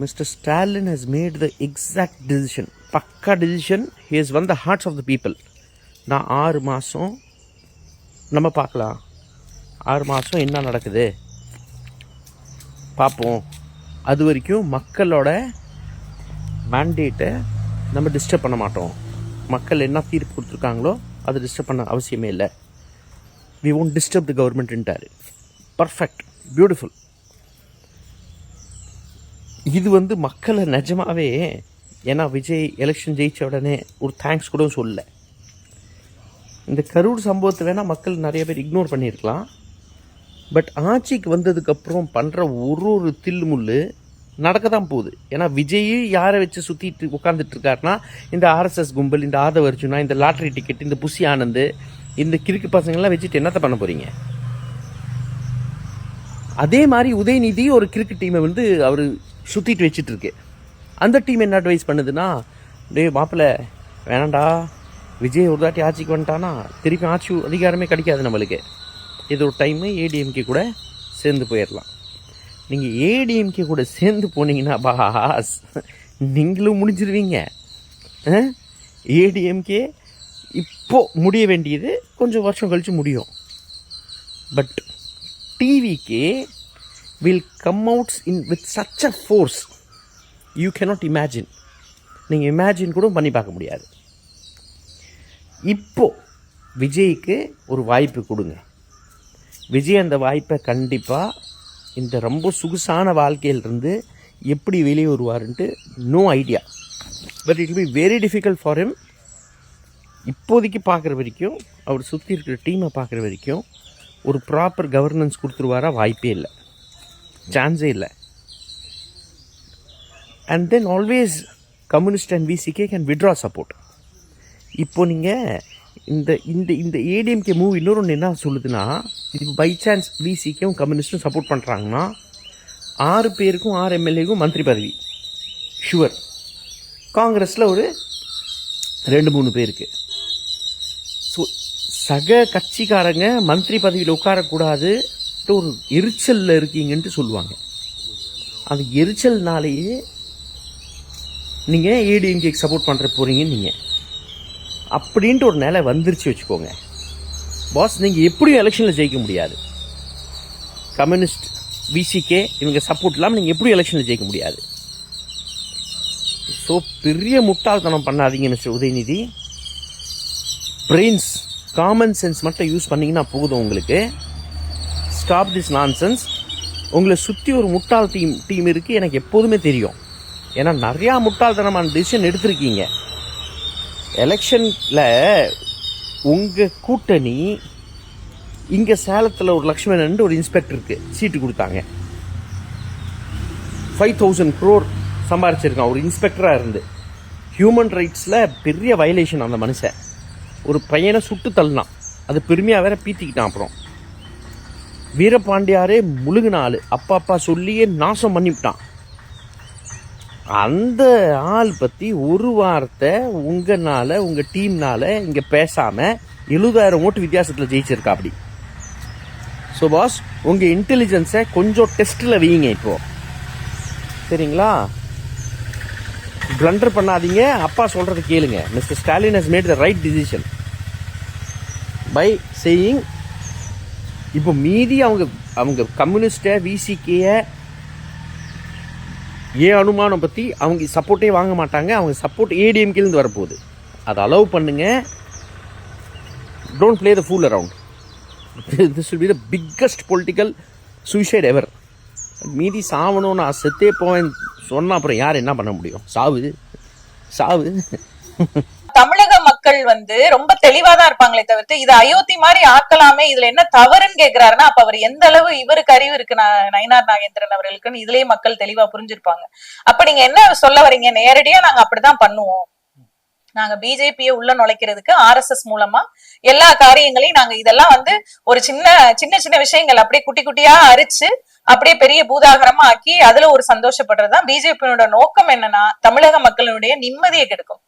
Mr. Stalin has made the exact decision. Pakka decision. He has won the hearts of the people. நான் 6 மாதம் நம்ம பார்க்கலாம், 6 மாதம் என்ன நடக்குது பார்ப்போம். அது வரைக்கும் மக்களோட மேண்டேட்டை நம்ம டிஸ்டர்ப் பண்ண மாட்டோம். மக்கள் என்ன தீர்ப்பு கொடுத்துருக்காங்களோ அதை டிஸ்டர்ப் பண்ண அவசியமே இல்லை. வி ஒன்ட் டிஸ்டர்ப் தி கவர்மெண்ட்டுன்ட்டார். Perfect, beautiful. இது மக்களை நிஜமாவே, ஏன்னா விஜய் எலெக்ஷன் ஜெயித்த உடனே ஒரு தேங்க்ஸ் கூட சொல்லலை. இந்த கரூர் சம்பவத்தை வேணால் மக்கள் நிறைய பேர் இக்னோர் பண்ணியிருக்கலாம். பட் ஆட்சிக்கு வந்ததுக்கப்புறம் பண்ணுற ஒரு தில்லுமுள்ளு நடக்க தான் போகுது. ஏன்னா விஜய் யாரை வச்சு சுற்றிட்டு உட்காந்துட்ருக்காருனா, இந்த ஆர்எஸ்எஸ் கும்பல், இந்த ஆதவ அர்ஜுனா, இந்த லாட்ரி டிக்கெட், இந்த புஷி ஆனந்த், இந்த கிறுக்கு பசங்கள்லாம் வச்சுட்டு என்னத்தை பண்ண போகிறீங்க? அதே மாதிரி உதயநிதி ஒரு கிரிக்கெட் டீமை அவர் சுற்றிட்டு வச்சிட்ருக்கு. அந்த டீம் என்ன அட்வைஸ் பண்ணுதுன்னா, மாப்பிள்ளை வேணாண்டா, விஜய் ஒரு தாட்டி ஆட்சிக்கு வந்துட்டானா திருப்பி ஆட்சி அதிகாரமே கிடைக்காது நம்மளுக்கு. இது ஒரு டைமு ஏடிஎம்கே கூட சேர்ந்து போயிடலாம். நீங்கள் ஏடிஎம்கே கூட சேர்ந்து போனீங்கன்னா பாஸ் நீங்களும் முடிஞ்சிருவீங்க. ஏடிஎம்கே இப்போது முடிய வேண்டியது கொஞ்சம் வருஷம் கழித்து முடியும். But TVK will come outs with such a force you cannot imagine. நீங்கள் இமேஜின் கூட பண்ணி பார்க்க முடியாது. இப்போது விஜய்க்கு ஒரு வாய்ப்பு கொடுங்க. விஜய் அந்த வாய்ப்பை கண்டிப்பாக இந்த ரொம்ப சொகுசான வாழ்க்கையிலிருந்து எப்படி வெளியே வருவாருன்ட்டு no idea. But it will be very difficult for him. இப்போதைக்கு பார்க்குற வரைக்கும், அவர் சுற்றி இருக்கிற டீமை பார்க்குற வரைக்கும் ஒரு ப்ராப்பர் கவர்னன்ஸ் கொடுத்துருவாரா? வாய்ப்பே இல்லை, சான்ஸே இல்லை. And then always communist and VCK can withdraw support. இப்போது நீங்கள் இந்த இந்த இந்த ஏடிஎம்கே மூவ் இன்னொன்று என்ன சொல்லுதுன்னா, இது பை சான்ஸ் விசிக்கும் கம்யூனிஸ்டும் சப்போர்ட் பண்ணுறாங்கன்னா 6 பேருக்கும் 6 எம்எல்ஏக்கும் மந்திரி பதவி ஷுவர். காங்கிரஸில் ஒரு 2-3 பேருக்கு. ஸோ சக கட்சிக்காரங்க மந்திரி பதவியில் உட்காரக்கூடாது ஒரு எரிச்சலில் இருக்கீங்கன்ட்டு சொல்லுவாங்க. அந்த எரிச்சல்னாலேயே நீங்கள் ஏடிஎம்கேக்கு சப்போர்ட் பண்ணுற போகிறீங்கன்னு நீங்கள் அப்படின்ட்டு ஒரு நிலை வந்துருச்சு வச்சுக்கோங்க பாஸ். நீங்கள் எப்படியும் எலெக்ஷனில் ஜெயிக்க முடியாது. கம்யூனிஸ்ட் விசிகே இவங்க சப்போர்ட் இல்லாமல் நீங்கள் எப்படியும் எலெக்ஷனில் ஜெயிக்க முடியாது. ஸோ பெரிய முட்டாள்தனம் பண்ணாதீங்க mister Udhayanidhi. Brains, common sense மட்டும் யூஸ் பண்ணிங்கன்னா போதும் உங்களுக்கு. Stop this nonsense. உங்களை சுற்றி ஒரு முட்டாள் டீம் இருக்குது, எனக்கு எப்போதுமே தெரியும். ஏன்னா நிறையா முட்டாள்தனமான டிசிஷன் எடுத்திருக்கீங்க. எலெக்ஷனில் உங்கள் கூட்டணி இங்கே சேலத்தில் ஒரு லக்ஷ்மணன் ஒரு இன்ஸ்பெக்டருக்கு சீட்டு கொடுத்தாங்க. 5,000 crore சம்பாரிச்சிருக்கான் ஒரு இன்ஸ்பெக்டராக இருந்து. ஹியூமன் ரைட்ஸில் பெரிய வயலேஷன். அந்த மனுஷன் ஒரு பையனை சுட்டு தள்ளினான், அது பெருமையாக வேற பீத்திக்கிட்டான். அப்புறம் வீரபாண்டியாரே முழுகின ஆள், அப்பா சொல்லியே நாசம் பண்ணிவிட்டான். அந்த ஆள் பற்றி ஒரு வார்த்தை உங்களால், உங்கள் டீம்னால் இங்கே பேசாமல் 70,000 ஓட்டு வித்தியாசத்தில் ஜெயிச்சிருக்கா அப்படி. ஸோ பாஸ், உங்கள் இன்டெலிஜென்ஸை கொஞ்சம் டெஸ்ட்டில் வையுங்க இப்போது, சரிங்களா? பிளண்டர் பண்ணாதீங்க. அப்பா சொல்கிறத கேளுங்க. Mr Stalin has made the right decision by saying. இப்போ மீதி அவங்க கம்யூனிஸ்ட்டை விசிகேயை அனுமானம் பற்றி அவங்க சப்போர்ட்டே வாங்க மாட்டாங்க. அவங்க சப்போர்ட் ஏடிஎம்கேலேருந்து வரப்போகுது. அதை அலோவ் பண்ணுங்க. Don't play the fool around. This will be the biggest political suicide ever. மீதி சாவணும், நான் செத்தே போவேன் சொன்னால் அப்புறம் யார் என்ன பண்ண முடியும்? சாவு. தமிழக மக்கள் ரொம்ப தெளிவாதான் இருப்பாங்களே தவிர்த்து இதை அயோத்தி மாதிரி ஆக்கலாமே, இதுல என்ன தவறுன்னு கேக்குறாருன்னா, அப்ப அவர் எந்த அளவு இவருக்கு அறிவு இருக்கு நயினார் நாகேந்திரன் அவர்களுக்குன்னு இதுலயே மக்கள் தெளிவா புரிஞ்சிருப்பாங்க. அப்ப நீங்க என்ன சொல்ல வரீங்க? நேரடியா நாங்க அப்படிதான் பண்ணுவோம், நாங்க பிஜேபியை உள்ள நுழைக்கிறதுக்கு ஆர்எஸ்எஸ் மூலமா எல்லா காரியங்களையும் நாங்க இதெல்லாம் ஒரு சின்ன விஷயங்கள் அப்படியே குட்டி குட்டியா அரிச்சு அப்படியே பெரிய பூதாகரமா ஆக்கி அதுல ஒரு சந்தோஷப்படுறதுதான் பிஜேபியோட நோக்கம். என்னன்னா தமிழக மக்களுடைய நிம்மதியை கெடுக்கும்.